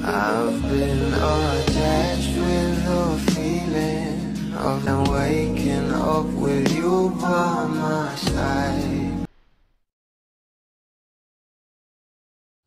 I've been attached with the feeling of them waking up with you by my side.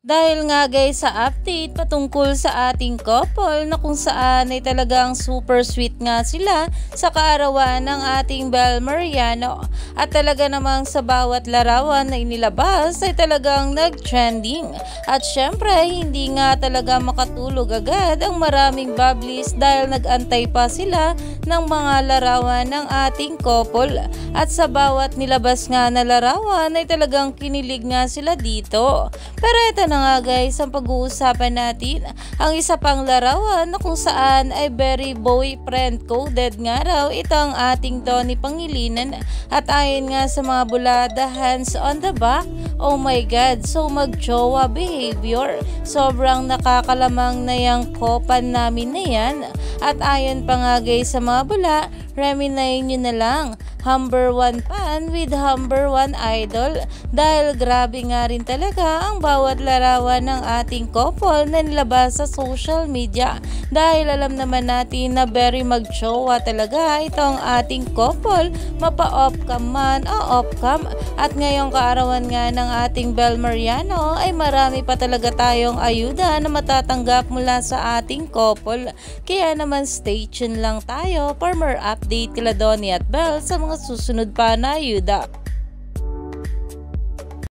Dahil nga guys sa update patungkol sa ating couple na kung saan ay talagang super sweet nga sila sa kaarawan ng ating Bel Mariano at talaga namang sa bawat larawan na inilabas ay talagang nag-trending at syempre hindi nga talaga makatulog agad ang maraming bubblies dahil nag-antay pa sila ng mga larawan ng ating couple at sa bawat nilabas nga na larawan ay talagang kinilig nga sila dito. Pero ito na nga guys ang pag-uusapan natin ang isa pang larawan na kung saan ay very boyfriend coded nga raw itong ating Tony Pangilinan at ayon nga sa mga bulada hands on the back. Oh my god, so mag-jowa behavior. Sobrang nakakalamang na yung kopan namin na yan. At ayon pa nga guys sa mga bula, reminayin nyo na lang number 1 fan with number 1 idol dahil grabe nga rin talaga ang bawat larawan ng ating couple na nilabas sa social media dahil alam naman natin na very mag-jowa talaga itong ating couple mapa-off-cam man o off-cam at ngayong kaarawan nga ng ating Bel Mariano ay marami pa talaga tayong ayuda na matatanggap mula sa ating couple kaya naman stay tuned lang tayo for more update kila Donnie at Bel sa mga susunod pa na ayuda.